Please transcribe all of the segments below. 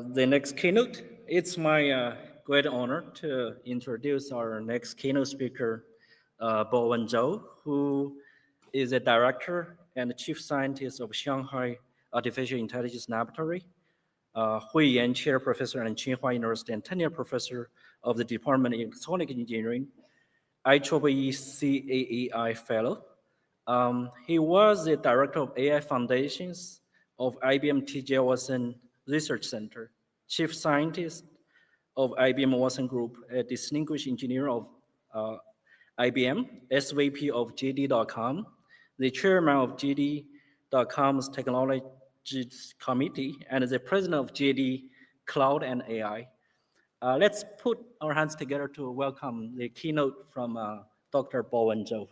the next keynote. It's my great honor to introduce our next keynote speaker, Bowen Zhou, who is a director and chief scientist of Shanghai Artificial Intelligence Laboratory, Huiyan Chair Professor at Tsinghua University and tenure professor of the Department of Electronic Engineering, IEEE CAAI Fellow. He was the director of AI Foundations of IBM T.J. Watson Research Center, chief scientist of IBM Watson Group, a distinguished engineer of IBM, SVP of JD.com, the chairman of JD.com's Technology Committee, and the president of JD Cloud and AI. Let's put our hands together to welcome the keynote from Dr. Bowen Zhou.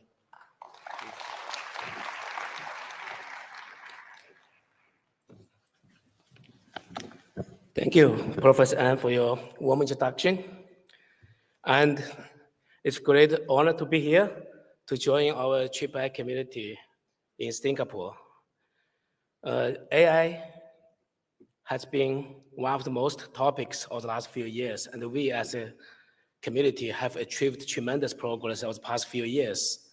Thank you, Professor An, for your warm introduction. And it's a great honor to be here to join our ChipAI community in Singapore. AI has been one of the most topics of the last few years, and we as a community have achieved tremendous progress over the past few years.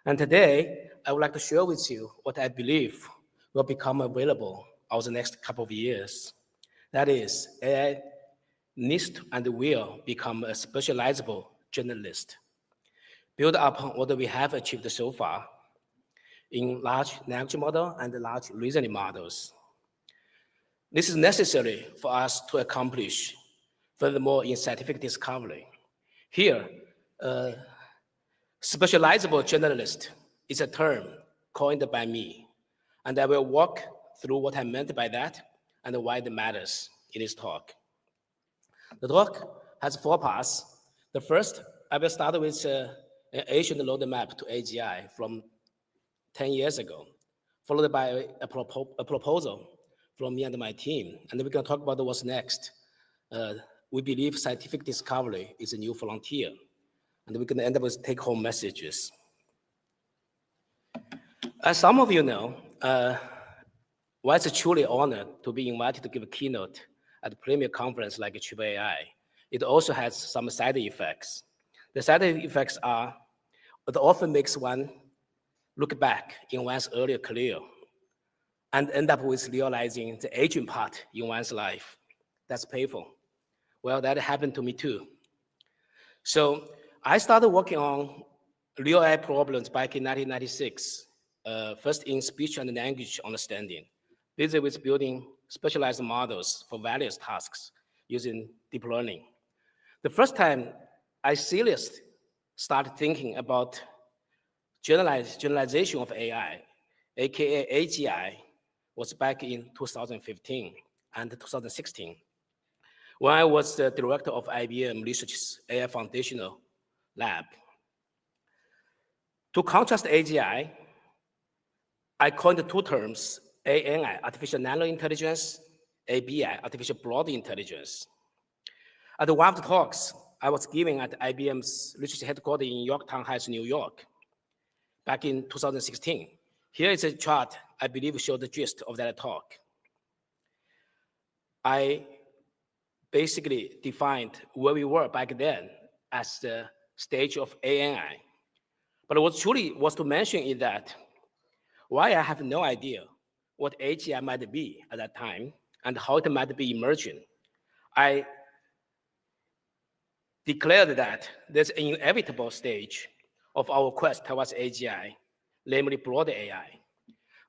And today, I would like to share with you what I believe will become available over the next couple of years. That is, AI needs to and will become a specializable generalist, build upon what we have achieved so far in large language model and large reasoning models. This is necessary for us to accomplish furthermore in scientific discovery. Here, specializable generalist is a term coined by me, and I will walk through what I meant by that and why it matters in this talk. The talk has 4 parts. The first, I will start with an ancient roadmap to AGI from 10 years ago, followed by a proposal from me and my team. And we're going to talk about what's next. We believe scientific discovery is a new frontier. And we're going to end up with take-home messages. As some of you know, well, it's a truly honor to be invited to give a keynote at a premier conference like AAAI. It also has some side effects. The side effects are, it often makes one look back in one's earlier career and end up with realizing the aging part in one's life. That's painful. Well, that happened to me too. So I started working on real AI problems back in 1996, first in speech and language understanding, busy with building specialized models for various tasks using deep learning. The first time I seriously started thinking about generalization of AI, aka AGI, was back in 2015 and 2016, when I was the director of IBM Research's AI Foundational Lab. To contrast AGI, I coined the 2 terms, ANI, artificial nano intelligence, ABI, artificial broad intelligence. At one of the talks I was giving at IBM's research headquarters in Yorktown Heights, New York, back in 2016. Here is a chart I believe showed the gist of that talk. I basically defined where we were back then as the stage of ANI. But what truly was to mention is that while I have no idea what AGI might be at that time and how it might be emerging, I declared that there's an inevitable stage of our quest towards AGI, namely broad AI.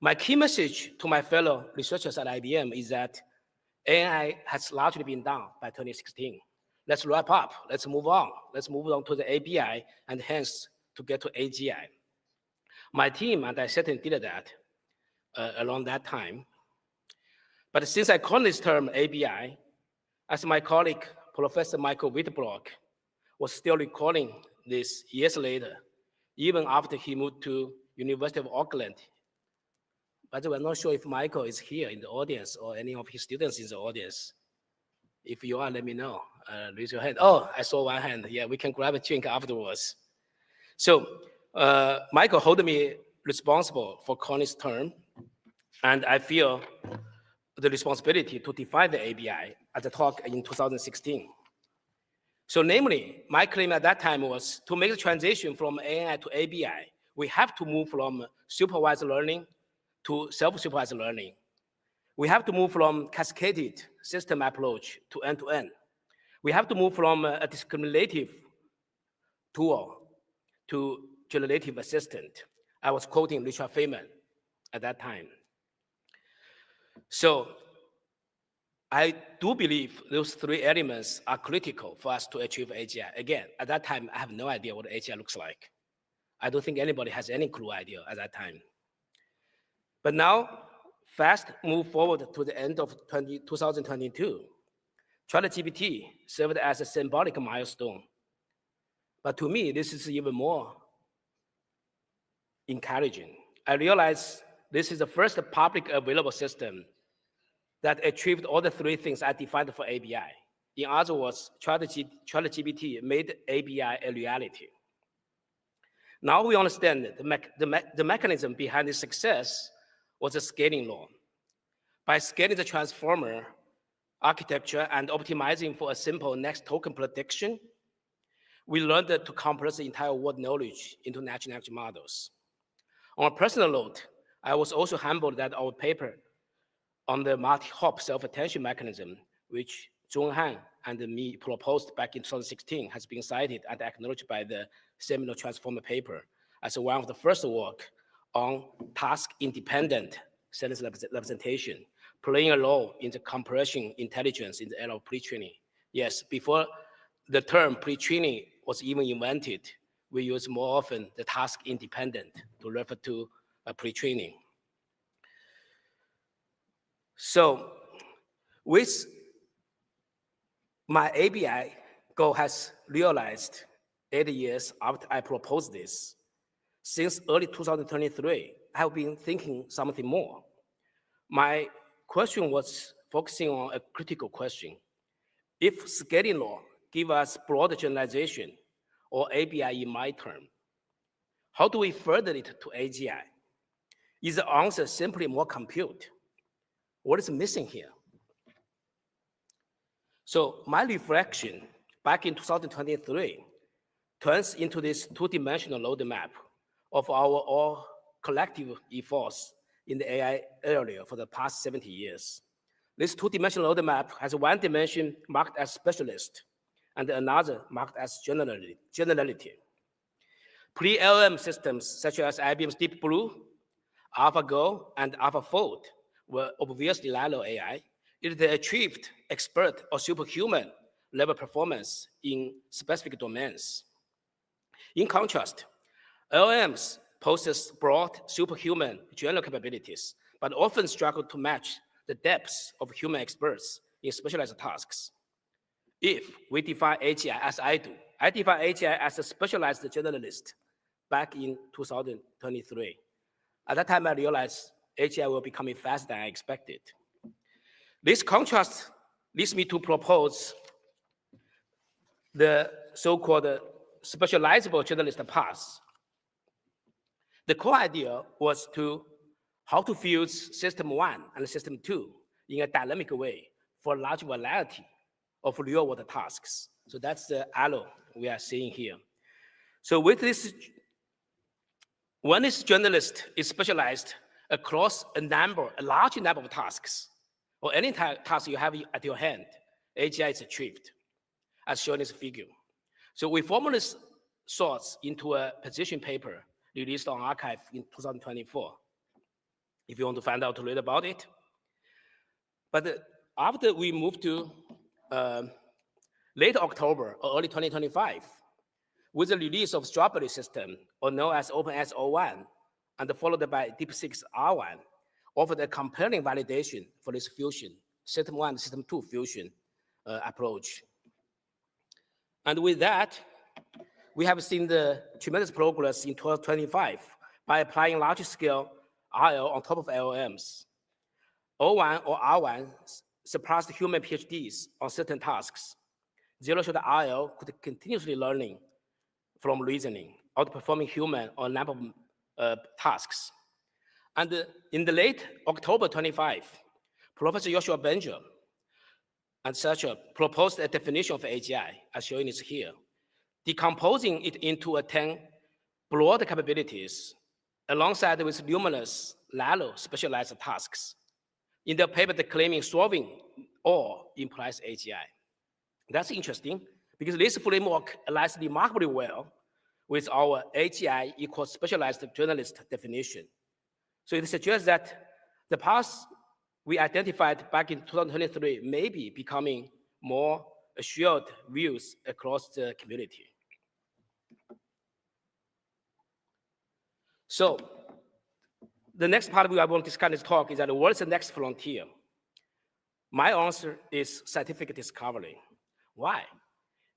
My key message to my fellow researchers at IBM is that AI has largely been done by 2016. Let's wrap up, let's move on. Let's move on to the ABI and hence to get to AGI. My team and I certainly did that around that time. But since I coined this term ABI, as my colleague, Professor Michael Whitbrock, was still recalling this years later, even after he moved to University of Auckland. By the way, I'm not sure if Michael is here in the audience or any of his students in the audience. If you are, let me know. Raise your hand. Oh, I saw one hand. Yeah, we can grab a drink afterwards. So Michael held me responsible for coining this term, and I feel the responsibility to define the ABI at the talk in 2016. So namely, my claim at that time was to make the transition from AI to ABI, we have to move from supervised learning to self-supervised learning. We have to move from cascaded system approach to end-to-end. We have to move from a discriminative tool to generative assistant. I was quoting Richard Feynman at that time. So I do believe those three elements are critical for us to achieve AGI. Again, at that time, I have no idea what AGI looks like. I don't think anybody has any clue idea at that time. But now, fast move forward to the end of 2022. ChatGPT served as a symbolic milestone. But to me, this is even more encouraging. I realize this is the first public available system that achieved all the three things I defined for ABI. In other words, ChatGPT made ABI a reality. Now we understand the mechanism behind its success was the scaling law. By scaling the transformer architecture and optimizing for a simple next token prediction, we learned to compress the entire world knowledge into natural language models. On a personal note, I was also humbled that our paper on the multi-hop self-attention mechanism, which Zhong Han and me proposed back in 2016, has been cited and acknowledged by the seminal transformer paper as one of the first work on task-independent sentence representation, playing a role in the compression intelligence in the era of pre-training. Yes, before the term pre-training was even invented, we use more often the task-independent to refer to pre-training. So with my ABI goal has realized 8 years after I proposed this. Since early 2023, I have been thinking something more. My question was focusing on a critical question. If scaling law give us broad generalization, or ABI in my term, how do we further it to AGI? Is the answer simply more compute? What is missing here? So my reflection back in 2023 turns into this two-dimensional roadmap of our all collective efforts in the AI area for the past 70 years. This two-dimensional roadmap has one dimension marked as specialist and another marked as generality. Pre-LM systems such as IBM's Deep Blue, AlphaGo, and AlphaFold were obviously Lilo AI. It achieved expert or superhuman level performance in specific domains. In contrast, LMs possess broad superhuman general capabilities, but often struggle to match the depths of human experts in specialized tasks. If we define AGI as I do, I define AGI as a specialized generalist back in 2023. At that time, I realized AGI will become faster than I expected. This contrast leads me to propose the so-called specializable generalist path. The core idea was how to fuse system 1 and system 2 in a dynamic way for a large variety of real-world tasks. So that's the arrow we are seeing here. So with this, when this generalist is specialized across a large number of tasks, or any task you have at your hand, AGI is achieved, as shown in this figure. So we formally sort into a position paper released on arXiv in 2024, if you want to find out to read about it. But after we moved to late October or early 2025, with the release of Strawberry system, or known as OpenS01, and followed by DeepSeek's R1, offered a compelling validation for this fusion, system 1 and system 2 fusion approach. And with that, we have seen the tremendous progress in 2025 by applying large-scale RL on top of LLMs. O1 or R1 surpassed human PhDs on certain tasks. Zero-shot RL could continuously learning from reasoning, outperforming human on a number of tasks. And in the late October 25, Professor Joshua Benja and Searcher proposed a definition of AGI, as shown is here, decomposing it into 10 broad capabilities alongside with numerous narrow specialized tasks. In their paper, they're claiming solving all implies AGI. That's interesting because this framework aligns remarkably well with our AGI equals specialized generalist definition. So it suggests that the path we identified back in 2023 may be becoming more assured views across the community. So the next part I want to discuss in this talk is that what's the next frontier? My answer is scientific discovery. Why?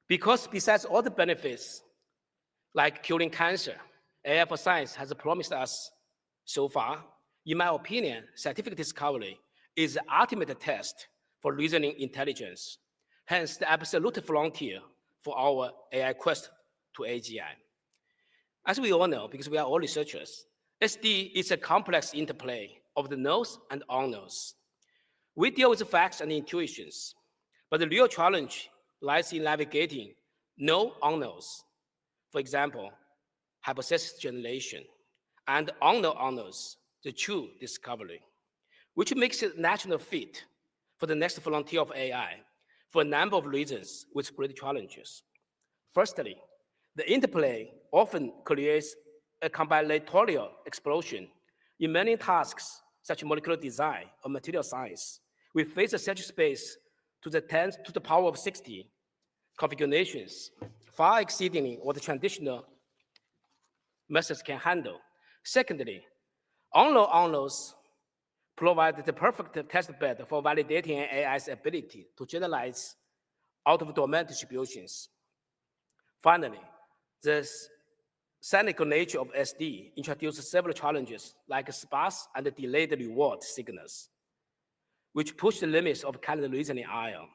Because besides all the benefits, like curing cancer, AI for science has promised us so far, in my opinion, scientific discovery is the ultimate test for reasoning intelligence, hence the absolute frontier for our AI quest to AGI. As we all know, because we are all researchers, SD is a complex interplay of the knowns and unknowns. We deal with facts and intuitions, but the real challenge lies in navigating known unknowns. For example, hypothesis generation, and unknown unknowns, the true discovery, which makes it a natural fit for the next frontier of AI for a number of reasons with great challenges. Firstly, the interplay often creates a combinatorial explosion. In many tasks, such as molecular design or material science, we face a search space to the 10 to the power of 60 configurations, far exceeding what the traditional methods can handle. Secondly, unknown unknowns provide the perfect test bed for validating an AI's ability to generalize out-of-domain distributions. Finally, the cynical nature of SD introduces several challenges like sparse and delayed reward signals, which push the limits of current reasoning IO.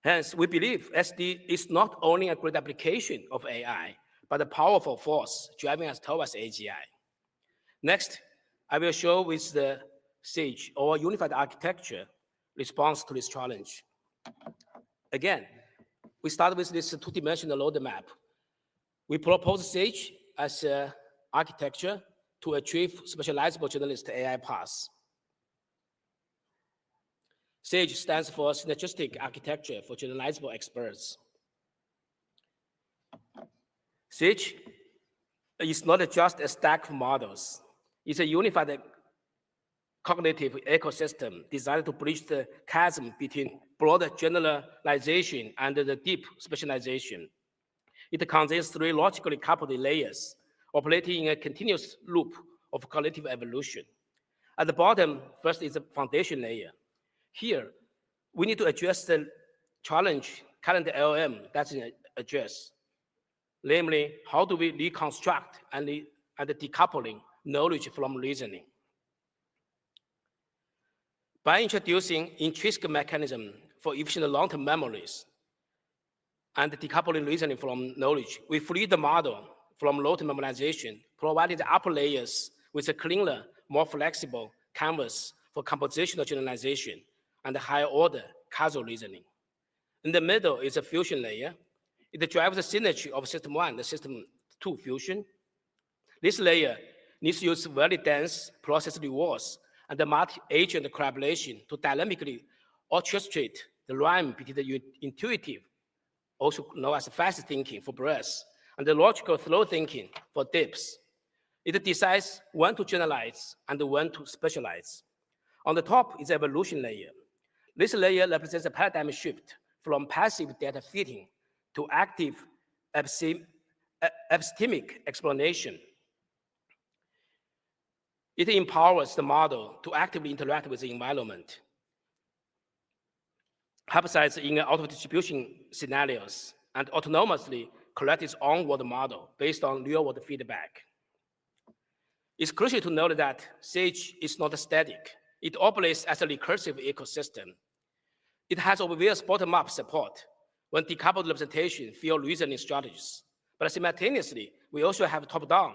Hence, we believe SD is not only a great application of AI, but a powerful force driving us towards AGI. Next, I will show with the SAGE, or Unified Architecture, response to this challenge. Again, we start with this two-dimensional roadmap. We propose SAGE as an architecture to achieve specializable generalist AI paths. SAGE stands for Synergistic Architecture for Generalizable Experts. SAGE is not just a stack of models. It's a unified cognitive ecosystem designed to bridge the chasm between broader generalization and the deep specialization. It contains 3 logically coupled layers operating in a continuous loop of cognitive evolution. At the bottom, first is the foundation layer. Here, we need to address the challenge current LLM doesn't address. Namely, how do we reconstruct and decoupling knowledge from reasoning? By introducing intrinsic mechanism for efficient long-term memories and decoupling reasoning from knowledge, we free the model from low-term memorization, providing the upper layers with a cleaner, more flexible canvas for compositional generalization and higher-order causal reasoning. In the middle is a fusion layer. It drives the synergy of System 1 and System 2 fusion. This layer needs to use very dense process rewards and the multi-agent collaboration to dynamically orchestrate the rhyme between the intuitive, also known as fast thinking for breadth, and the logical flow thinking for depth. It decides when to generalize and when to specialize. On the top is the evolution layer. This layer represents a paradigm shift from passive data fitting to active epistemic explanation. It empowers the model to actively interact with the environment, hypothesize in auto-distribution scenarios, and autonomously correct its onward model based on real-world feedback. It's crucial to note that SAGE is not static. It operates as a recursive ecosystem. It has obvious bottom-up support when decoupled representation fuel reasoning strategies. But simultaneously, we also have top-down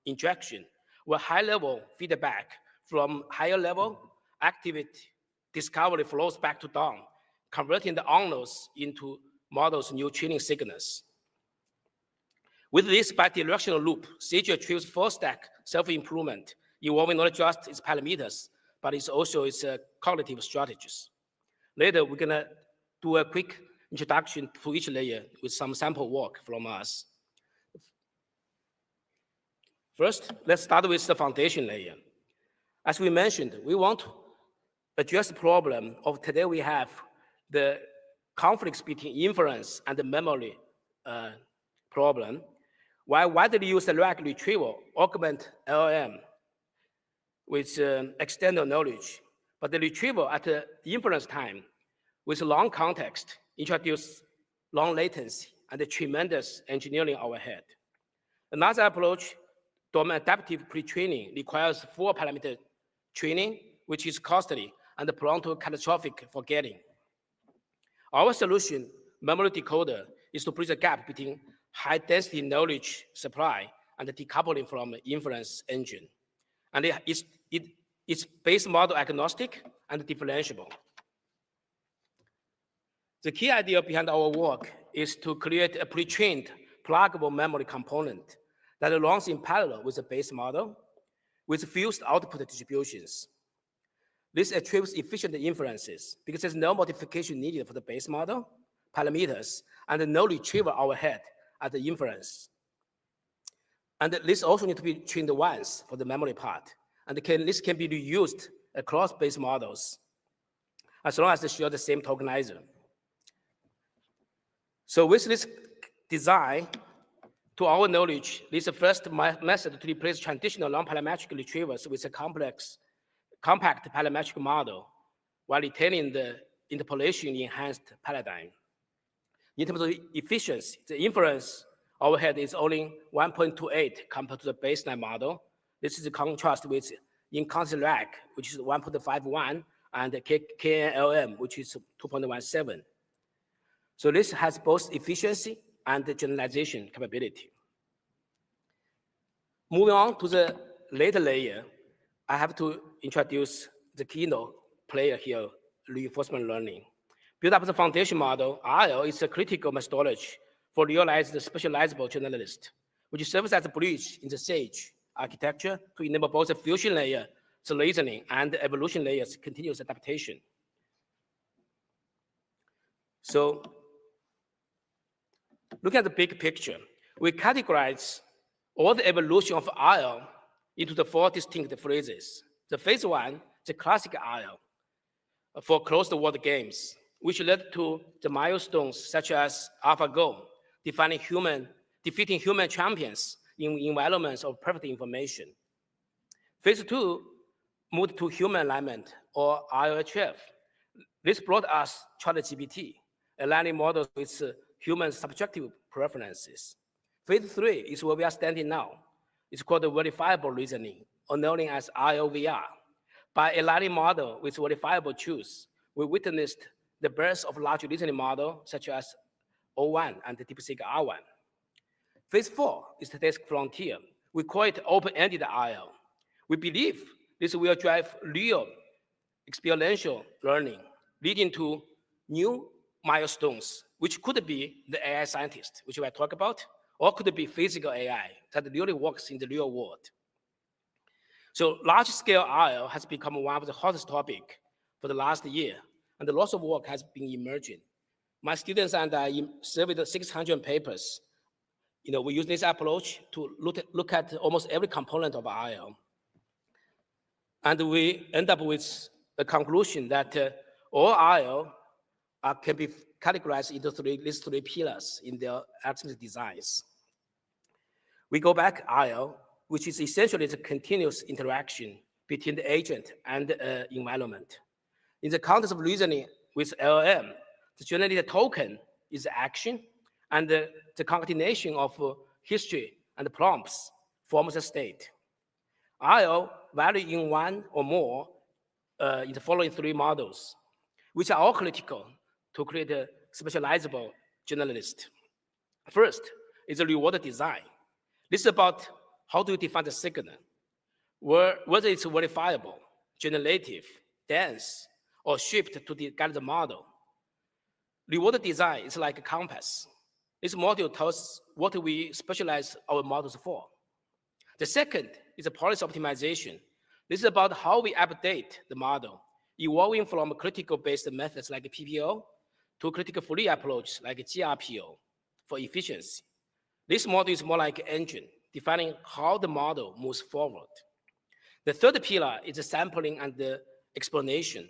injection, where high-level feedback from higher-level activity discovery flows back to dawn, converting the unknowns into models' new training signals. With this bidirectional loop, Sage achieves full-stack self-improvement, involving not just its parameters, but it's also its cognitive strategies. Later, we're gonna do a quick introduction to each layer with some sample work from us. First, let's start with the foundation layer. As we mentioned, we want to address the problem of today we have the conflicts between inference and the memory problem, while widely used RAG retrieval augment LLM with external knowledge, but the retrieval at the inference time with long context introduce long latency and a tremendous engineering overhead. Another approach, domain adaptive pre-training, requires full parameter training, which is costly and prone to catastrophic forgetting. Our solution, memory decoder, is to bridge the gap between high-density knowledge supply and the decoupling from inference engine. And it's base model agnostic and differentiable. The key idea behind our work is to create a pre-trained pluggable memory component that runs in parallel with the base model with fused output distributions. This achieves efficient inferences because there's no modification needed for the base model, parameters, and no retrieval overhead at the inference. And this also needs to be trained once for the memory part. And this can be reused across base models as long as they share the same tokenizer. So with this design, to our knowledge, this is the first method to replace traditional non-parametric retrievers with a compact parametric model while retaining the interpolation-enhanced paradigm. In terms of efficiency, the inference overhead is only 1.28 compared to the baseline model. This is a contrast with in-constant RAG, which is 1.51, and KNLM, which is 2.17. So this has both efficiency and the generalization capability. Moving on to the later layer, I have to introduce the keynote player here, reinforcement learning. Build up the foundation model, RL is a critical methodology for realizing the specializable generalist, which serves as a bridge in the Sage architecture to enable both the fusion layer, the reasoning, and the evolution layer's continuous adaptation. So look at the big picture. We categorize all the evolution of RL into the 4 distinct phases. The phase 1, the classic RL for closed-world games, which led to the milestones such as AlphaGo, defeating human champions in environments of perfect information. Phase 2 moved to human alignment, or RLHF. This brought us ChatGPT, aligning models with human subjective preferences. Phase 3 is where we are standing now. It's called verifiable reasoning, or known as RLVR. By aligning model with verifiable truths, we witnessed the birth of large reasoning models such as O1 and the DeepSeek R1. Phase 4 is the next frontier. We call it open-ended RL. We believe this will drive real experiential learning, leading to new milestones, which could be the AI scientist, which I talk about, or could be physical AI that really works in the real world. So large-scale RL has become one of the hottest topics for the last year, and lots of work has been emerging. My students and I surveyed 600 papers. We use this approach to look at almost every component of RL. And we end up with the conclusion that all RL can be categorized into these 3 pillars in their algorithmic designs. We go back RL, which is essentially the continuous interaction between the agent and the environment. In the context of reasoning with LLM, the generated token is action, and the concatenation of history and prompts forms a state. RL vary in one or more in the following 3 models, which are all critical to create a specializable generalist. First is the reward design. This is about how do you define the signal, whether it's verifiable, generative, dense, or shift to guide the model. Reward design is like a compass. This module tells us what we specialize our models for. The second is a policy optimization. This is about how we update the model, evolving from critical-based methods like PPO to critical-free approach like GRPO for efficiency. This model is more like an engine, defining how the model moves forward. The third pillar is the sampling and the explanation.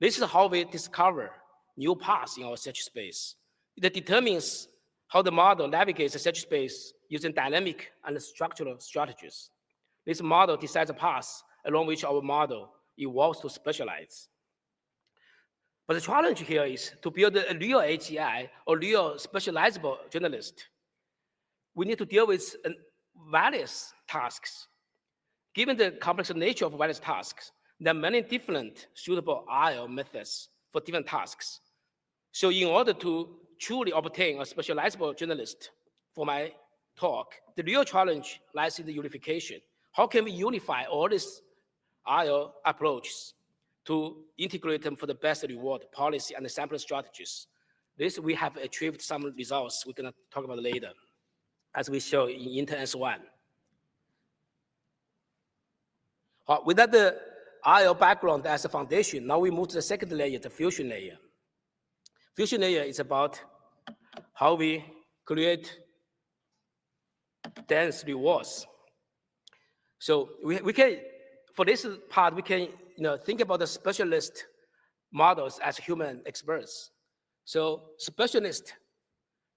This is how we discover new paths in our search space. It determines how the model navigates the search space using dynamic and structural strategies. This model decides a path along which our model evolves to specialize. But the challenge here is to build a real AGI or real specializable generalist. We need to deal with various tasks. Given the complex nature of various tasks, there are many different suitable IO methods for different tasks. So in order to truly obtain a specializable generalist for my talk, the real challenge lies in the unification. How can we unify all these IO approaches to integrate them for the best reward policy and the sampling strategies? This, we have achieved some results we're going to talk about later, as we show in intern S1. Without the IO background as a foundation, now we move to the second layer, the fusion layer. Fusion layer is about how we create dense rewards. So we can, for this part, we can think about the specialist models as human experts. So specialist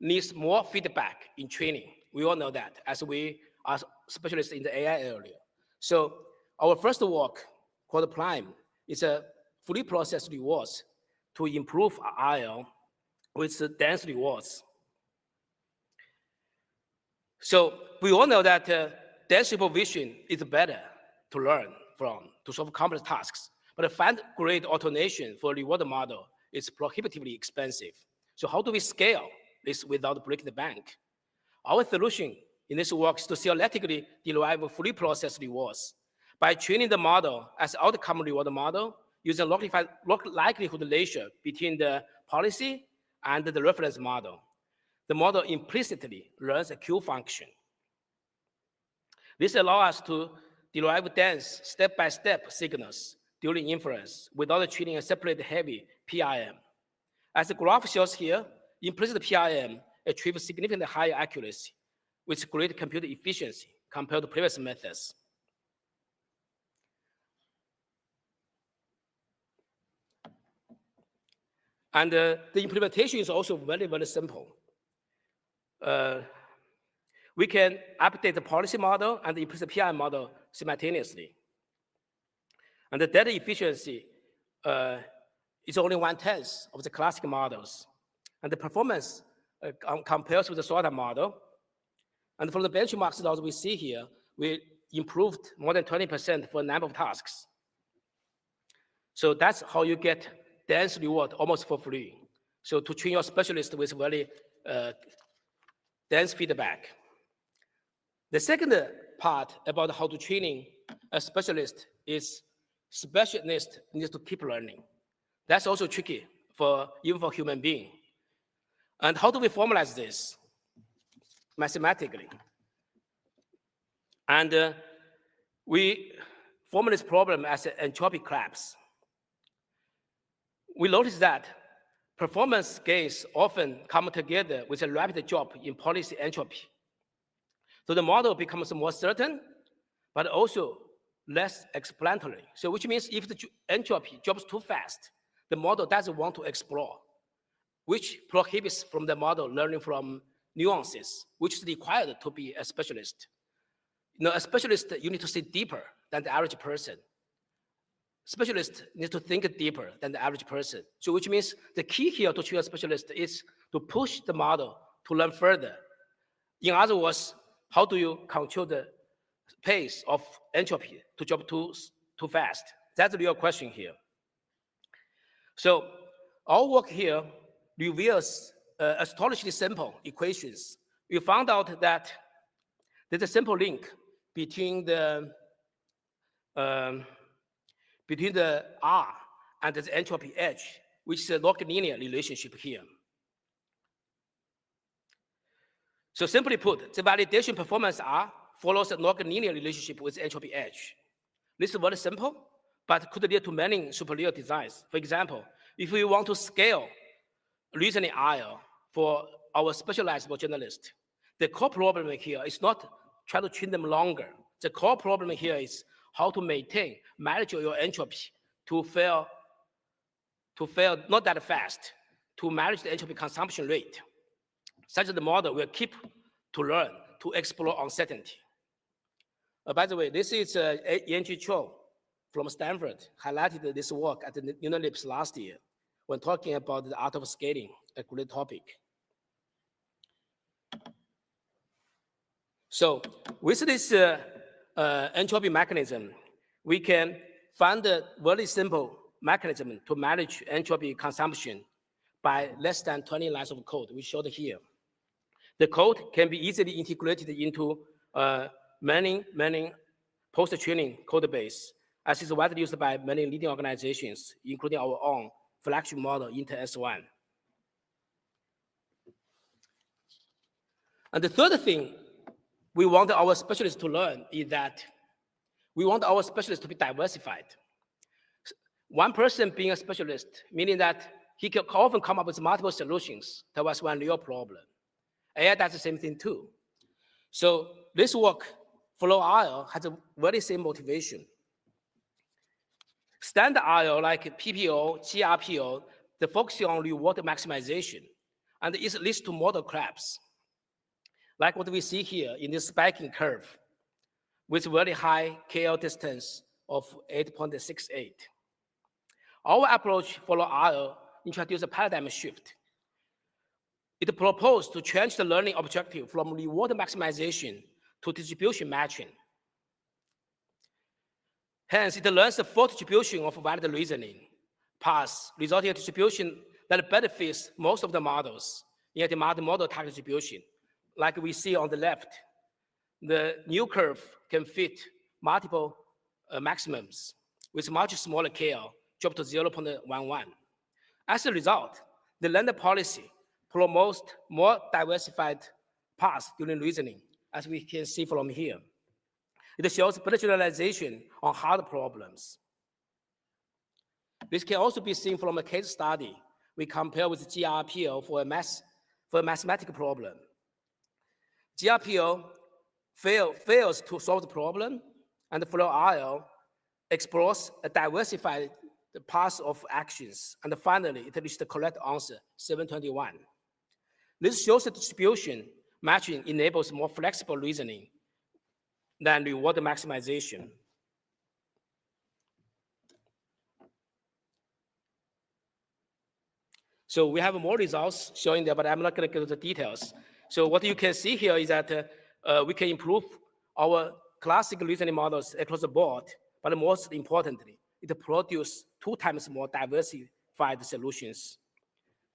needs more feedback in training. We all know that, as we are specialists in the AI area. So our first work, called Prime, is a fully processed rewards to improve IO with dense rewards. So we all know that dense supervision is better to learn from, to solve complex tasks. But a fine-grade automation for a reward model is prohibitively expensive. So how do we scale this without breaking the bank? Our solution in this work is to theoretically derive fully processed rewards by training the model as outcome reward model using log likelihood ratio between the policy and the reference model. The model implicitly learns a Q function. This allows us to derive dense step-by-step signals during inference without treating a separate heavy PIM. As the graph shows here, implicit PIM achieves significantly higher accuracy with great compute efficiency compared to previous methods. And the implementation is also very, very simple. We can update the policy model and the implicit PI model simultaneously. And the data efficiency is only 1/10 of the classic models. And the performance compares with the sorter model. And from the benchmark results we see here, we improved more than 20% for a number of tasks. So that's how you get dense reward almost for free. So to train your specialist with very dense feedback. The second part about how to training a specialist is specialist needs to keep learning. That's also tricky even for human being. And how do we formalize this? Mathematically. And we formulate this problem as an entropy collapse. We notice that performance gains often come together with a rapid drop in policy entropy. So the model becomes more certain, but also less explanatory. So which means if the entropy drops too fast, the model doesn't want to explore, which prohibits from the model learning from nuances, which is required to be a specialist. A specialist, you need to see deeper than the average person. Specialist needs to think deeper than the average person. So which means the key here to choose a specialist is to push the model to learn further. In other words, how do you control the pace of entropy to drop too fast? That's the real question here. So our work here reveals astonishingly simple equations. We found out that there's a simple link between the R and the entropy H, which is a log-linear relationship here. So simply put, the validation performance R follows a log-linear relationship with entropy H. This is very simple, but could lead to many superior designs. For example, if we want to scale reasoning IO for our specializable generalist, the core problem here is not try to train them longer. The core problem here is how to manage your entropy to fail not that fast, to manage the entropy consumption rate. Such that the model will keep to learn, to explore uncertainty. By the way, this is Yanji Cho from Stanford, highlighted this work at the Unilips last year when talking about the art of scaling, a great topic. So with this entropy mechanism, we can find a very simple mechanism to manage entropy consumption by less than 20 lines of code, we showed here. The code can be easily integrated into many post-training code base, as is widely used by many leading organizations, including our own flagship model, Intel S1. And the third thing we want our specialists to learn is that we want our specialists to be diversified. One person being a specialist, meaning that he can often come up with multiple solutions towards one real problem. AI does the same thing too. So this work, Flow IO, has a very same motivation. Standard IO like PPO, GRPO, they focus on reward maximization, and it leads to model collapse. Like what we see here in this spiking curve, with very high KL distance of 8.68. Our approach for IO introduced a paradigm shift. It proposed to change the learning objective from reward maximization to distribution matching. Hence, it learns the full distribution of valid reasoning paths, resulting in distribution that benefits most of the models in a demanding model target distribution. Like we see on the left, the new curve can fit multiple maximums with much smaller KL, drop to 0.11. As a result, the learner policy promotes more diversified paths during reasoning, as we can see from here. It shows better generalization on hard problems. This can also be seen from a case study we compare with GRPO for a mathematical problem. GRPO fails to solve the problem, and Flow IO explores a diversified path of actions, and finally, it reached the correct answer, 721. This shows that distribution matching enables more flexible reasoning than reward maximization. So we have more results showing that, but I'm not going to go into the details. So what you can see here is that we can improve our classic reasoning models across the board, but most importantly, it produces 2 times more diversified solutions.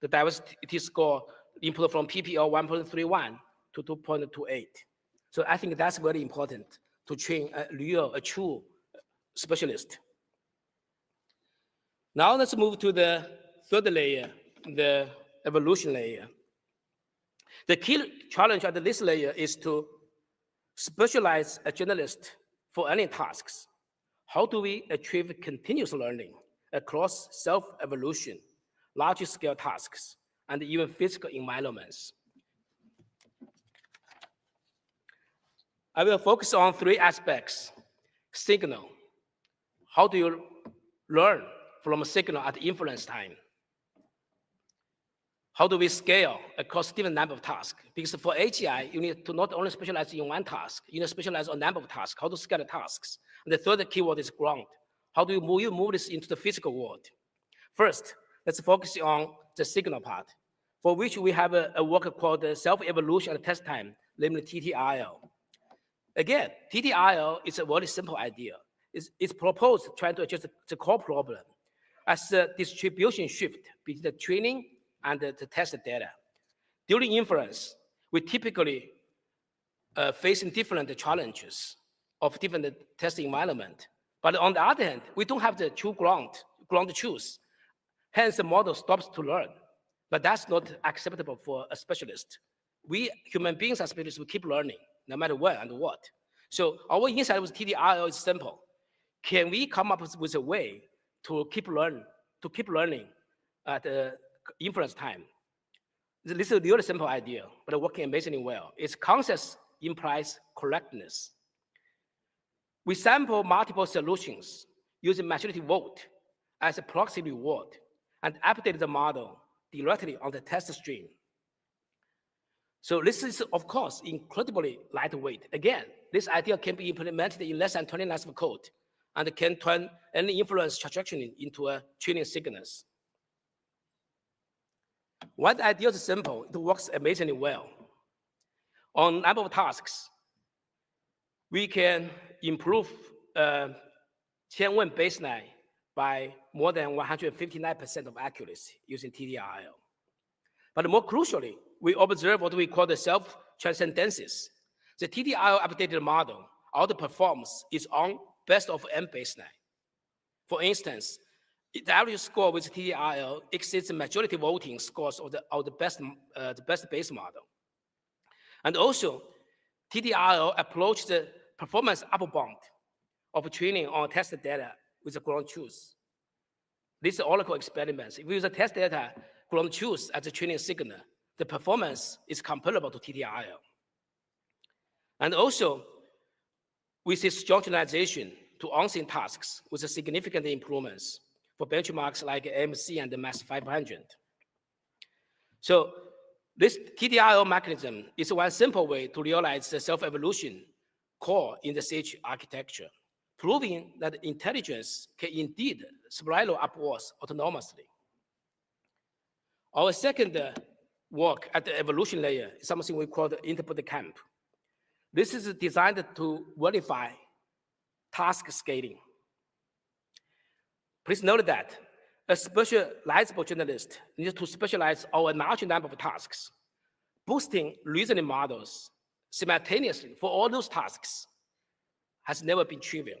The diversity score improved from PPO 1.31 to 2.28. So I think that's very important to train a true specialist. Now let's move to the third layer, the evolution layer. The key challenge at this layer is to specialize a generalist for any tasks. How do we achieve continuous learning across self-evolution, large-scale tasks, and even physical environments? I will focus on 3 aspects. Signal. How do you learn from a signal at inference time? How do we scale across different number of tasks? Because for AGI, you need to not only specialize in one task, you need to specialize on a number of tasks, how to scale the tasks. And the third keyword is ground. How do you move this into the physical world? First, let's focus on the signal part, for which we have a work called self-evolution at test time, namely TTIO. Again, TTIO is a very simple idea. It's proposed trying to address the core problem as the distribution shift between the training and the test data. During inference, we typically facing different challenges of different test environment. But on the other hand, we don't have the true ground ground truth. Hence, the model stops to learn. But that's not acceptable for a specialist. We human beings as specialists, we keep learning, no matter when and what. So our insight with TDRL is simple. Can we come up with a way to keep learning at the inference time? This is a really simple idea, but working amazingly well. Its concept implies correctness. We sample multiple solutions using maturity vote as a proxy reward and update the model directly on the test stream. So this is, of course, incredibly lightweight. Again, this idea can be implemented in less than 20 lines of code and can turn any inference transaction into a training signals. Why the idea is simple, it works amazingly well. On number of tasks, we can improve 10-1 baseline by more than 159% of accuracy using TDRL. But more crucially, we observe what we call the self-transcendences. The TDRL updated model outperforms its own best of n baseline. For instance, the average score with TDRL exceeds the majority voting scores of the best base model. And also, TDRL approaches the performance upper bound of training on test data with the ground truth. This is Oracle experiments. If we use the test data ground truth as a training signal, the performance is comparable to TDRL. And also, we see strong generalization to on-scene tasks with significant improvements for benchmarks like AMC and the MAX 500. So this TDRL mechanism is one simple way to realize the self-evolution core in the SAGE architecture, proving that intelligence can indeed spiral upwards autonomously. Our second work at the evolution layer is something we call the interpret camp. This is designed to verify task scaling. Please note that a specializable generalist needs to specialize our large number of tasks, boosting reasoning models simultaneously for all those tasks has never been trivial.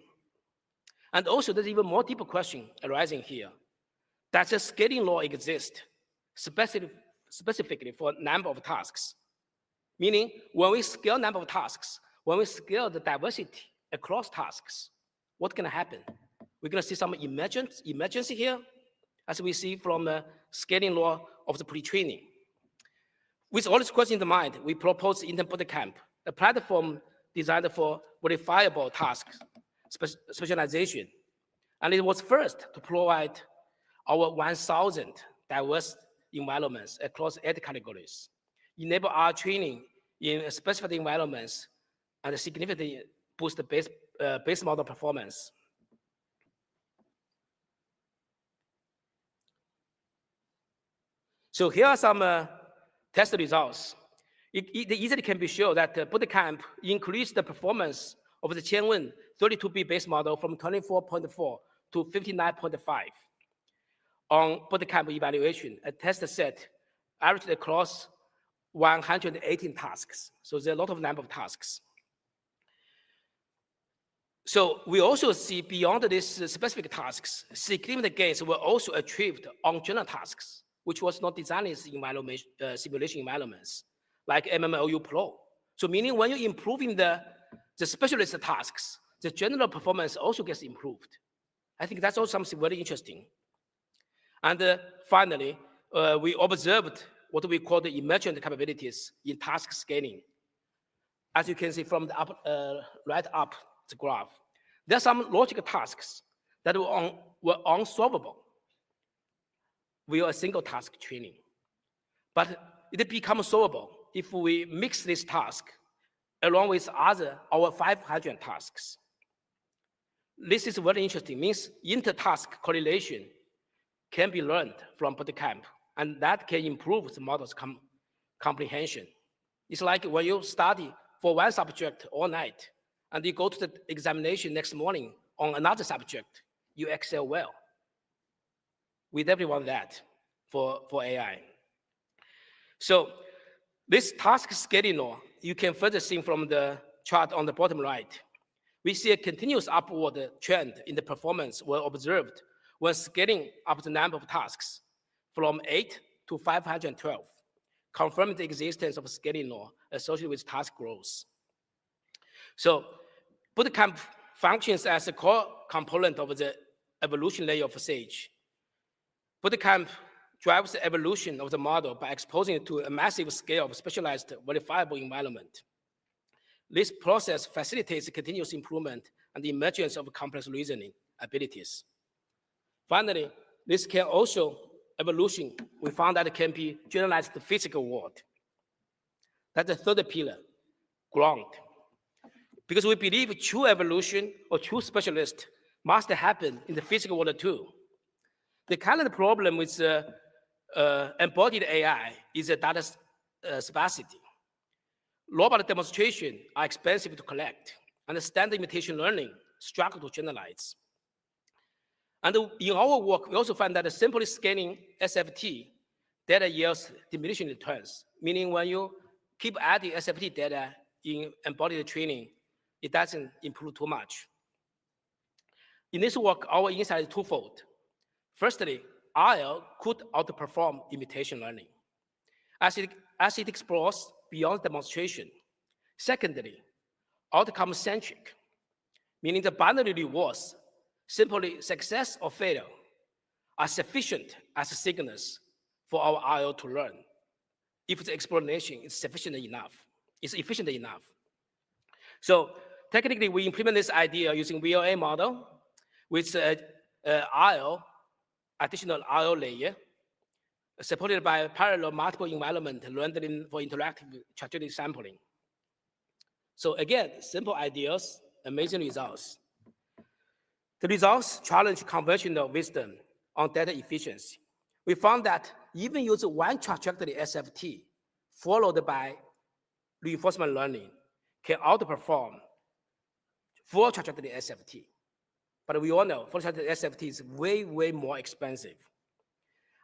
And also, there's even more deeper question arising here. Does a scaling law exist specifically for number of tasks? Meaning, when we scale number of tasks, when we scale the diversity across tasks, what's going to happen? We're going to see some emergency here, as we see from the scaling law of the pre-training. With all these questions in mind, we propose Interpret Camp, a platform designed for verifiable task specialization. And it was first to provide our 1,000 diverse environments across 8 categories, enable our training in specified environments, and significantly boost the base model performance. So here are some test results. It easily can be shown that bootcamp increased the performance of the Qianwen 32B base model from 24.4 to 59.5. On bootcamp evaluation, a test set averaged across 118 tasks. So there's a lot of number of tasks. So we also see beyond these specific tasks, significant gains were also achieved on general tasks, which was not designed as simulation environments, like MMLU Pro. So meaning when you're improving the specialist tasks, the general performance also gets improved. I think that's also something very interesting. And finally, we observed what we call the emergent capabilities in task scaling. As you can see from the right up the graph, there are some logical tasks that were unsolvable with a single task training. But it becomes solvable if we mix this task along with our 500 tasks. This is very interesting, means inter-task correlation can be learned from bootcamp, and that can improve the model's comprehension. It's like when you study for one subject all night, and you go to the examination next morning on another subject, you excel well. We definitely want that for AI. So this task scaling law, you can further see from the chart on the bottom right. We see a continuous upward trend in the performance were observed when scaling up the number of tasks from 8 to 512, confirming the existence of scaling law associated with task growth. So bootcamp functions as a core component of the evolution layer of SAGE. Bootcamp drives the evolution of the model by exposing it to a massive scale of specialized verifiable environment. This process facilitates continuous improvement and the emergence of complex reasoning abilities. Finally, this can also evolution. We found that it can be generalized to the physical world. That's the third pillar, ground. Because we believe true evolution or true specialist must happen in the physical world too. The current problem with embodied AI is the data sparsity. Robot demonstrations are expensive to collect, and standard imitation learning struggle to generalize. And in our work, we also find that simply scanning SFT data yields diminishing returns, meaning when you keep adding SFT data in embodied training, it doesn't improve too much. In this work, our insight is twofold. Firstly, RL could outperform imitation learning as it explores beyond demonstration. Secondly, outcome-centric, meaning the binary rewards, simply success or failure, are sufficient as signals for our RL to learn if the explanation is sufficient enough, is efficient enough. So technically, we implement this idea using VLA model with RL, additional RL layer, supported by parallel multiple environment rendering for interactive trajectory sampling. So again, simple ideas, amazing results. The results challenge conventional wisdom on data efficiency. We found that even using one trajectory SFT followed by reinforcement learning can outperform full trajectory SFT. But we all know full trajectory SFT is way, way more expensive.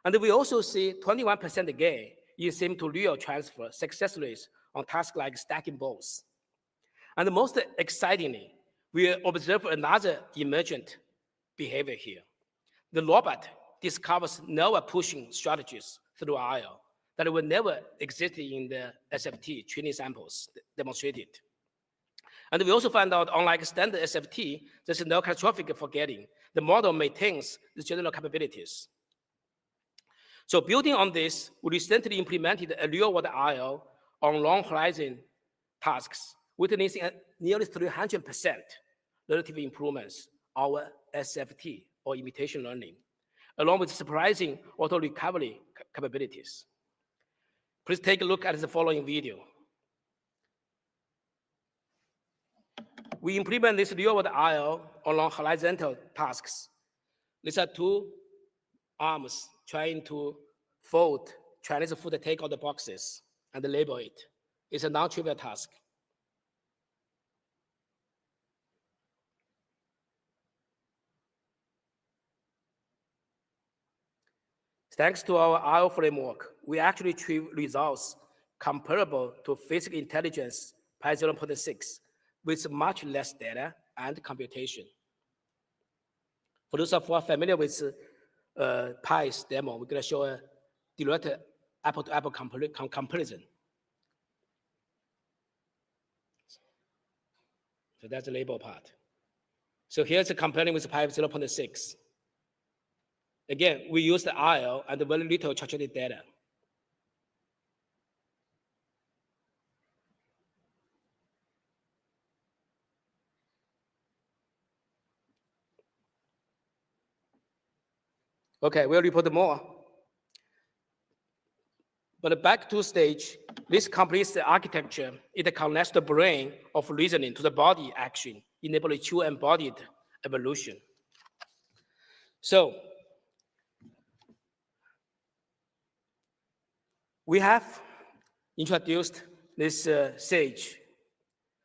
And we also see 21% gain in sim to real transfer success rates on tasks like stacking balls. And most excitingly, we observe another emergent behavior here. The robot discovers novel pushing strategies through RL that were never existed in the SFT training samples demonstrated. And we also find out, unlike standard SFT, there's no catastrophic forgetting. The model maintains the general capabilities. So building on this, we recently implemented a real-world RL on long horizon tasks, witnessing nearly 300% relative improvements our SFT or imitation learning, along with surprising auto recovery capabilities. Please take a look at the following video. We implement this real-world RL along horizontal tasks. These are two arms trying to fold Chinese food take-out the boxes and label it. It's a non-trivial task. Thanks to our RL framework, we actually achieve results comparable to physical intelligence Pi 0.6 with much less data and computation. For those who are familiar with Pi's demo, we're going to show a direct apple-to-apple comparison. So that's the label part. So here's the comparing with Pi 0.6. Again, we use the RL and very little trajectory data. Okay, we'll report more. But back to stage, this completes the architecture. It connects the brain of reasoning to the body action, enabling true embodied evolution. So we have introduced this SAGE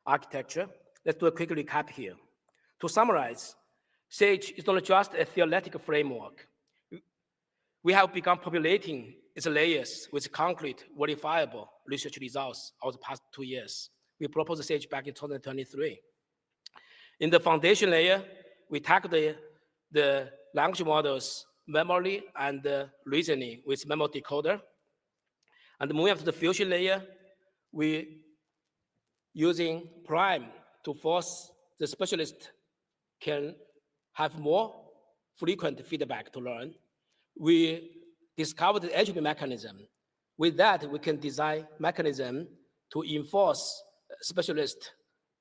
architecture. Let's do a quick recap here. To summarize, SAGE is not just a theoretical framework. We have begun populating its layers with concrete, verifiable research results over the past 2 years. We proposed SAGE back in 2023. In the foundation layer, we tackle the the language models, memory, and reasoning with memo decoder. And moving up to the fusion layer, we using prime to force the specialist can have more frequent feedback to learn. We discovered the entropy mechanism. With that, we can design mechanism to enforce specialists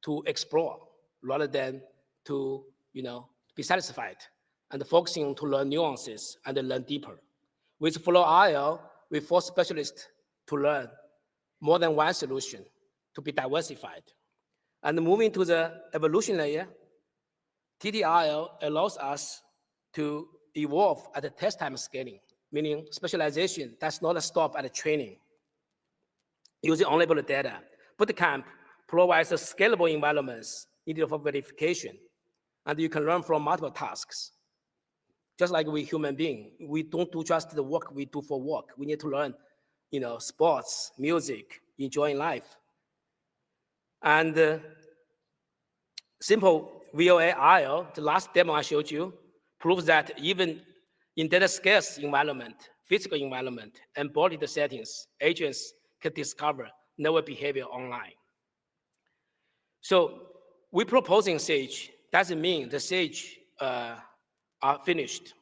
to explore rather than to be satisfied and focusing to learn nuances and learn deeper. With flow IL, we force specialists to learn more than one solution to be diversified. And moving to the evolution layer, TTRL allows us to evolve at the test time scaling, meaning specialization does not stop at the training. Using on-label data, Bootcamp provides a scalable environments needed for verification, and you can learn from multiple tasks. Just like we human beings, we don't do just the work we do for work. We need to learn, sports, music, enjoying life. And simple VOA-IL, the last demo I showed you, proves that even in data scarce environment, physical environment, embodied settings, agents can discover novel behavior online. So we're proposing SAGE. Doesn't mean the SAGE are finished.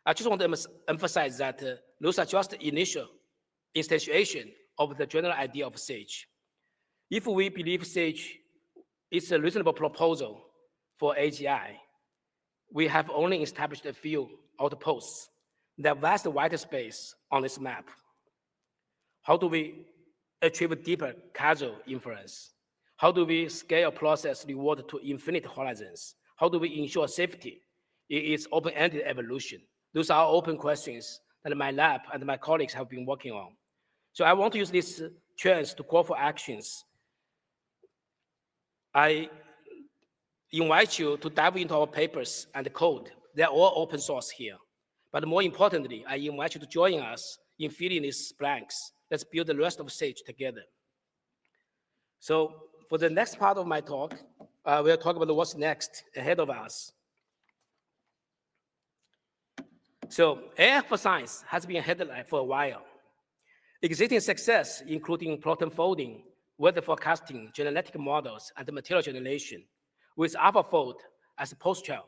I just want to emphasize that those are just the initial instantiation of the general idea of SAGE. If we believe SAGE is a reasonable proposal for AGI, we have only established a few outposts. There vast white space on this map. How do we achieve deeper causal inference? How do we scale process reward to infinite horizons? How do we ensure safety in its open-ended evolution? Those are open questions that my lab and my colleagues have been working on. So I want to use this chance to call for actions. I invite you to dive into our papers and code. They're all open source here. But more importantly, I invite you to join us in filling these blanks. Let's build the rest of SAGE together. So for the next part of my talk, we'll talk about what's next ahead of us. So AI for science has been a headline for a while. Existing success, including protein folding, weather forecasting, genetic models, and material generation, with AlphaFold as a post-child.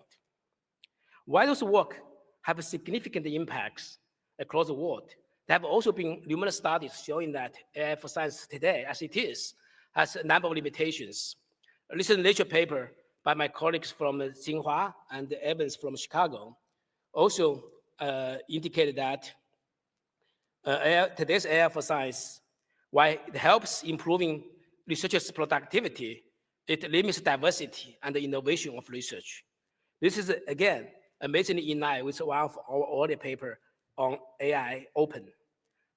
While those work have significant impacts across the world, there have also been numerous studies showing that AI for science today, as it is, has a number of limitations. A recent Nature paper by my colleagues from Tsinghua and Evans from Chicago also indicated that today's AI for science, while it helps improving researchers' productivity, it limits diversity and the innovation of research. This is, again, amazingly in line with one of our earlier paper on AI Open.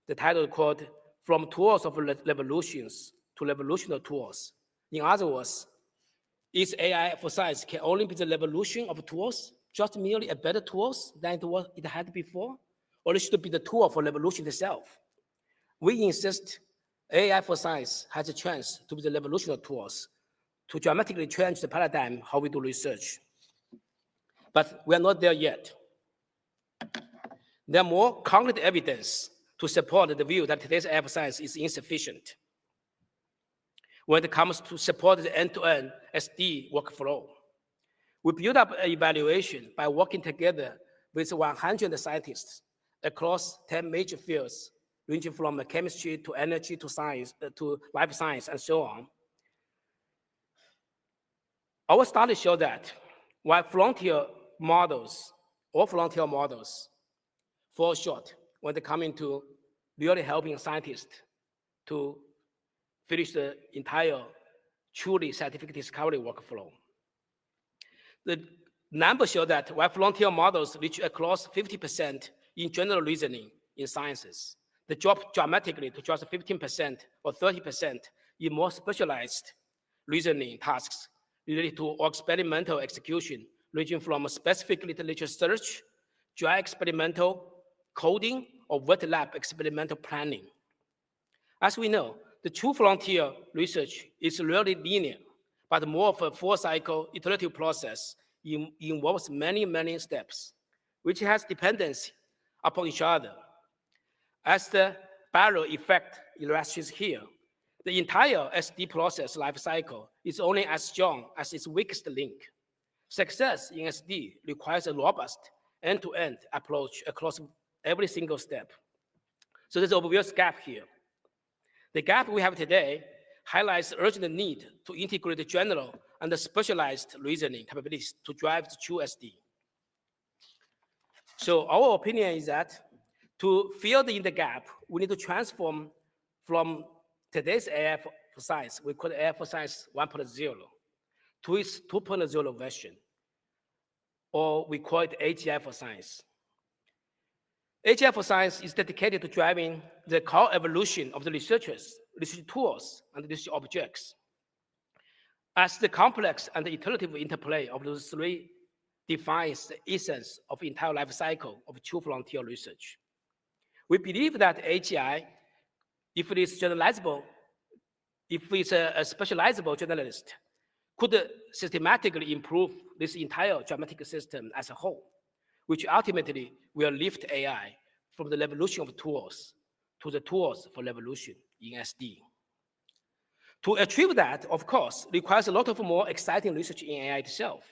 The title called From Tools of Revolutions to Revolutionary Tools. In other words, is AI for science can only be the revolution of tools, just merely a better tools than it had before? Or it should be the tool for revolution itself? We insist AI for science has a chance to be the revolution of tools to dramatically change the paradigm how we do research. But we are not there yet. There are more concrete evidence to support the view that today's AI for science is insufficient when it comes to support the end-to-end SD workflow. We build up an evaluation by working together with 100 scientists across 10 major fields, ranging from chemistry to energy to science, to life science, and so on. Our studies show that while frontier models fall short when they come into really helping scientists to finish the entire truly scientific discovery workflow. The numbers show that while frontier models reach across 50% in general reasoning in sciences, they drop dramatically to just 15% or 30% in more specialized reasoning tasks related to experimental execution, ranging from specific literature search, dry experimental coding, or wet lab experimental planning. As we know, the true frontier research is rarely linear, but more of a full cycle iterative process involves many, many steps, which has dependency upon each other. As the barrel effect illustrates here, the entire SD process lifecycle is only as strong as its weakest link. Success in SD requires a robust end-to-end approach across every single step. So there's an obvious gap here. The gap we have today highlights the urgent need to integrate the general and the specialized reasoning capabilities to drive the true SD. So our opinion is that to fill in the gap, we need to transform from today's AI for science, we call it AI for science 1.0, to its 2.0 version, or we call it AGI for science. AGI for science is dedicated to driving the core evolution of the researchers, research tools, and research objects. As the complex and the iterative interplay of those three defines the essence of the entire life cycle of true frontier research. We believe that AGI, if it is generalizable, if it's a specializable generalist, could systematically improve this entire dramatic system as a whole, which ultimately will lift AI from the revolution of tools to the tools for revolution in SD. To achieve that, of course, requires a lot of more exciting research in AI itself.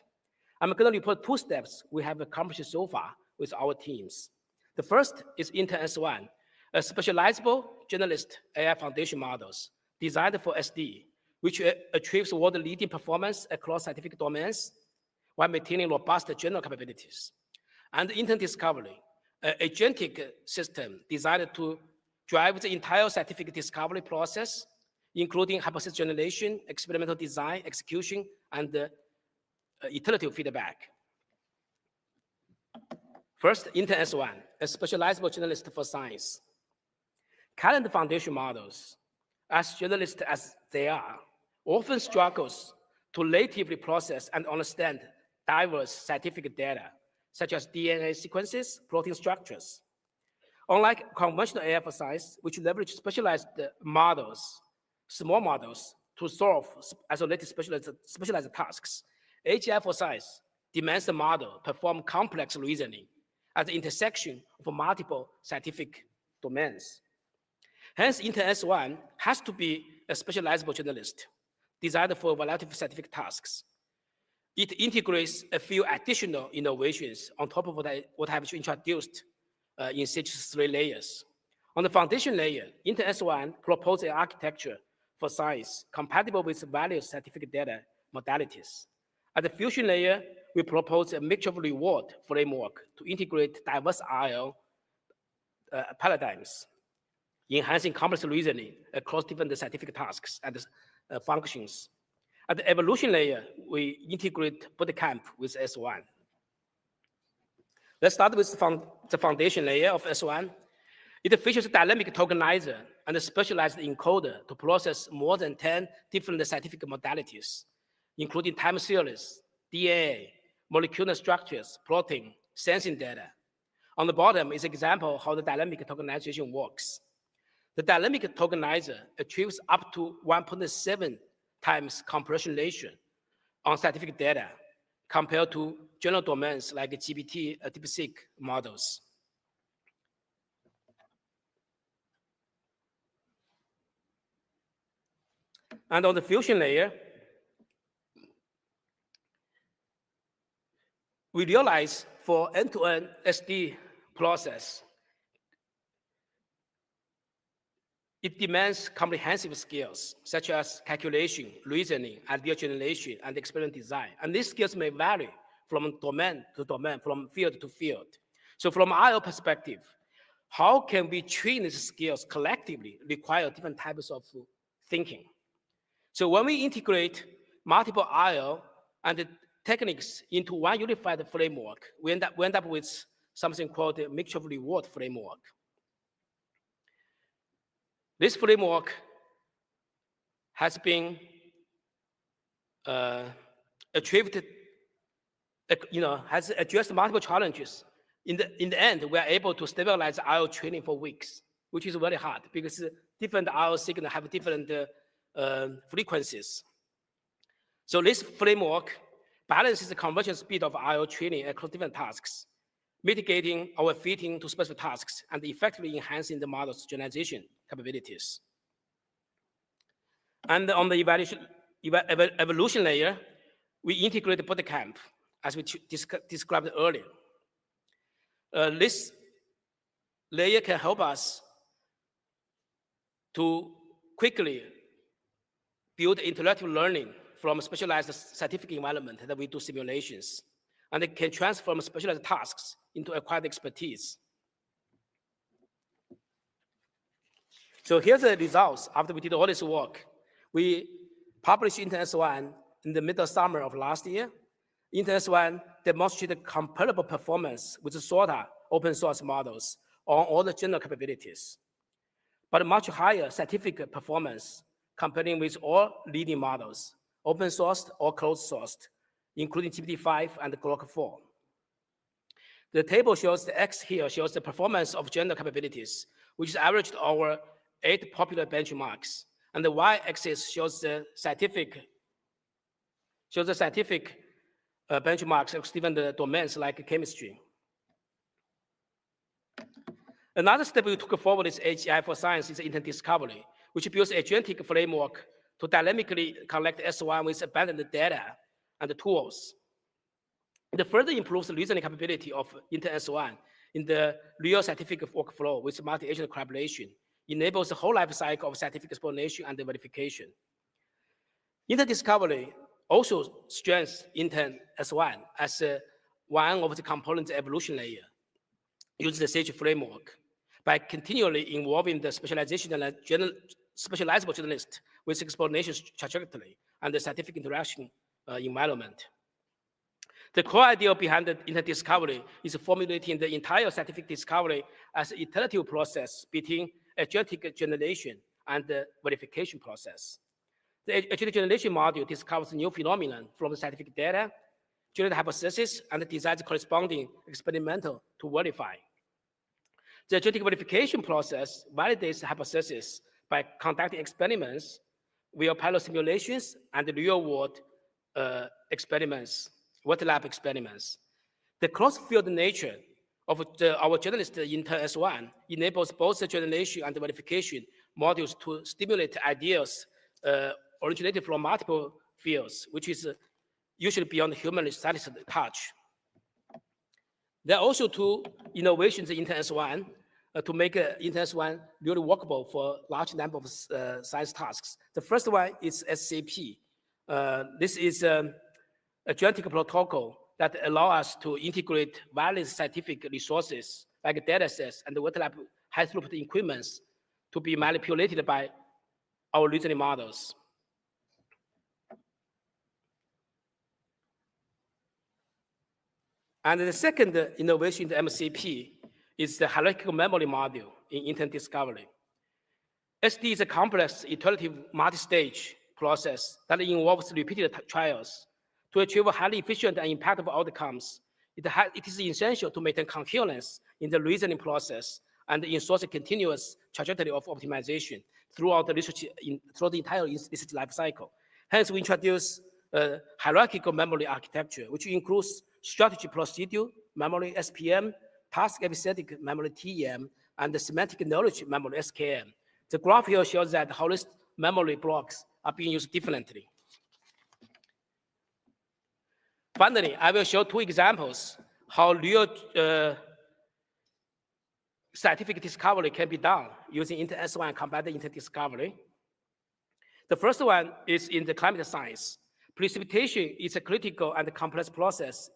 I'm going to report 2 steps we have accomplished so far with our teams. The first is InternS1, a specializable generalist AI foundation models designed for SD, which achieves world-leading performance across scientific domains while maintaining robust general capabilities. And Intern Discovery, an agentic system designed to drive the entire scientific discovery process, including hypothesis generation, experimental design, execution, and iterative feedback. First, InternS1, a specializable generalist for science. Current foundation models, as generalist as they are, often struggles to natively process and understand diverse scientific data, such as DNA sequences, protein structures. Unlike conventional AI for science, which leverage specialized models, small models, to solve isolated specialized tasks, AGI for science demands the model perform complex reasoning at the intersection of multiple scientific domains. Hence, InternS1 has to be a specializable generalist designed for a variety of scientific tasks. It integrates a few additional innovations on top of what I have introduced in such 3 layers. On the foundation layer, InternS1 proposes an architecture for science compatible with various scientific data modalities. At the fusion layer, we propose a mixture of reward framework to integrate diverse RL paradigms, enhancing complex reasoning across different scientific tasks and functions. At the evolution layer, we integrate bootcamp with S1. Let's start with the foundation layer of S1. It features a dynamic tokenizer and a specialized encoder to process more than 10 different scientific modalities, including time series, DNA, molecular structures, protein, sensing data. On the bottom is an example of how the dynamic tokenization works. The dynamic tokenizer achieves up to 1.7 times compression ratio on scientific data compared to general domains like GPT, DeepSeek models. And on the fusion layer, we realize for end-to-end SD process, it demands comprehensive skills, such as calculation, reasoning, idea generation, and experiment design. And these skills may vary from domain to domain, from field to field. So from our perspective, how can we train these skills collectively require different types of thinking? So when we integrate multiple IO and techniques into one unified framework, we end up with something called a mixture of reward framework. This framework has been achieved, has addressed multiple challenges. In the end, we are able to stabilize IO training for weeks, which is very hard because different IO signals have different frequencies. So this framework balances the conversion speed of IO training across different tasks, mitigating our fitting to specific tasks, and effectively enhancing the model's generalization capabilities. And on the evolution layer, we integrate the bootcamp, as we described earlier. This layer can help us to quickly build interactive learning from a specialized scientific environment that we do simulations, and it can transform specialized tasks into acquired expertise. So here's the results after we did all this work. We published InternS1 in the middle summer of last year. InternS1 demonstrated comparable performance with the SORTA open source models on all the general capabilities, but much higher scientific performance comparing with all leading models, open sourced or closed sourced, including GPT-5 and Grok 4. The table shows the X here shows the performance of general capabilities, which is averaged over 8 popular benchmarks. And the Y-axis shows the scientific benchmarks of different domains like chemistry. Another step we took forward is AGI for Science is intent discovery, which builds a agentic framework to dynamically collect S1 with abundant data and tools. It further improves the reasoning capability of InternS1 in the real scientific workflow with multi-agent collaboration, enables the whole life cycle of scientific explanation and verification. Interdiscovery also strengthens InternS1 as one of the component evolution layer, using the SAGE framework by continually involving the specializable generalist with explanation trajectory and the scientific interaction environment. The core idea behind the interdiscovery is formulating the entire scientific discovery as an iterative process between agentic generation and the verification process. The agentic generation module discovers new phenomenon from the scientific data, generates hypothesis, and designs corresponding experimental to verify. The agentic verification process validates the hypothesis by conducting experiments via pilot simulations and real-world experiments, wet lab experiments. The cross-field nature of our generalist InternS1 enables both the generation and the verification modules to stimulate ideas originated from multiple fields, which is usually beyond human scientist touch. There are also two innovations in InternS1 to make InternS1 really workable for large number of science tasks. The first one is SCP. This is a agentic protocol that allows us to integrate various scientific resources like data sets and the wet lab high throughput equipments to be manipulated by our reasoning models. And the second innovation in the MCP is the hierarchical memory module in intent discovery. SD is a complex, iterative, multi-stage process that involves repeated trials. To achieve highly efficient and impactful outcomes, it is essential to maintain coherence in the reasoning process and ensures a continuous trajectory of optimization throughout the research, through the entire research life cycle. Hence, we introduce hierarchical memory architecture, which includes strategy procedure memory (SPM), task episodic memory (TEM), and the semantic knowledge memory (SKM). The graph here shows that how these memory blocks are being used differently. Finally, I will show two examples how real scientific discovery can be done using InternS1 combined interdiscovery. The first one is in the climate science. Precipitation is a critical and complex process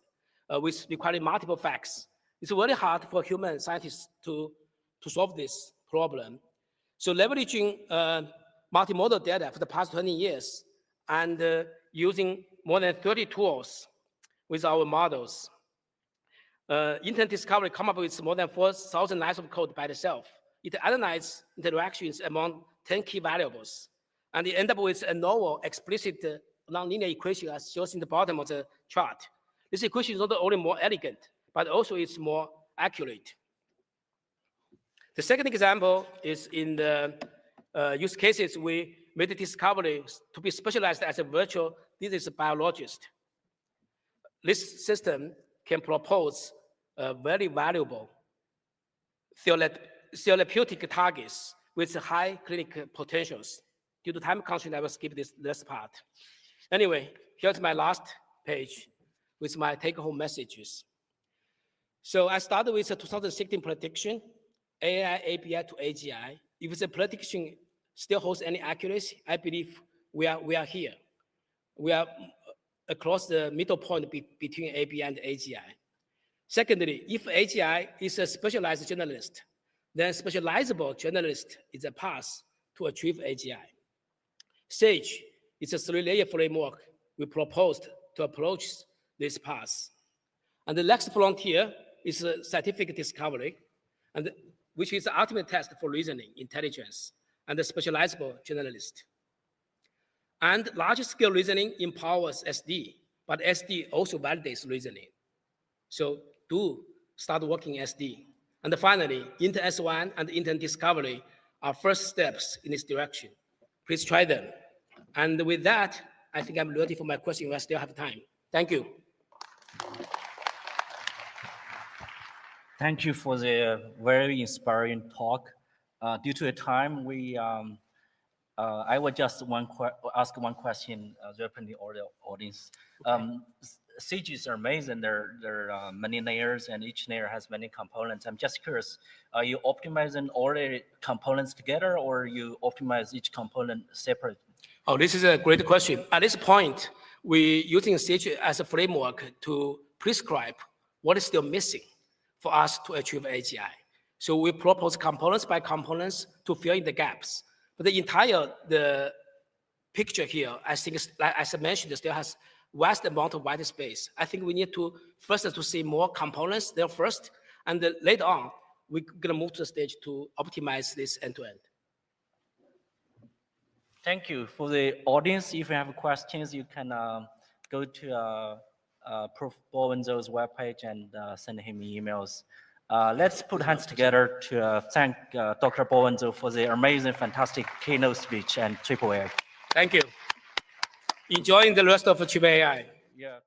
which requires multiple facts. It's very hard for human scientists to solve this problem. So leveraging multimodal data for the past 20 years and using more than 30 tools with our models, intent discovery come up with more than 4,000 lines of code by itself. It analyzes interactions among 10 key variables, and it ends up with a novel, explicit nonlinear equation as shown in the bottom of the chart. This equation is not only more elegant, but also it's more accurate. The second example is in the use cases we made the discovery to be specialized as a virtual disease biologist. this system can propose very valuable therapeutic targets with high clinical potentials. Due to time constraint, I will skip this part. Anyway, here's my last page with my take-home messages. So I started with a 2016 prediction, AI API to AGI. If the prediction still holds any accuracy, I believe we are here. We are across the middle point between API and AGI. Secondly, if AGI is a specialized generalist, then specializable generalist is a path to achieve AGI. SAGE is a three-layer framework we proposed to approach this path. And the next frontier is scientific discovery, and which is the ultimate test for reasoning, intelligence, and the specializable generalist. And large-scale reasoning empowers SD, but SD also validates reasoning. So do start working SD. And finally, intern S1 and intern discovery are first steps in this direction. Please try them. And with that, I think I'm ready for my question. I still have time. Thank you. Thank you for the very inspiring talk. Due to the time, I would just ask one question open the audience. Okay. CGs are amazing. There are many layers, and each layer has many components. I'm just curious, are you optimizing all the components together, or you optimize each component separately? Oh, this is a great question. At this point, we're using CG as a framework to prescribe what is still missing for us to achieve AGI. So we propose components by components to fill in the gaps. But the picture here, I think, as I mentioned, still has vast amount of white space. I think we need to first to see more components there first, and then later on, we're gonna move to the stage to optimize this end-to-end. Thank you. For the audience, if you have questions, you can go to Prof. Bowen Zhou's webpage and send him emails. Let's put hands together to thank Dr. Bowen Zhou for the amazing, fantastic keynote speech and AAAI. Thank you. Enjoying the rest of AAAI. Yeah.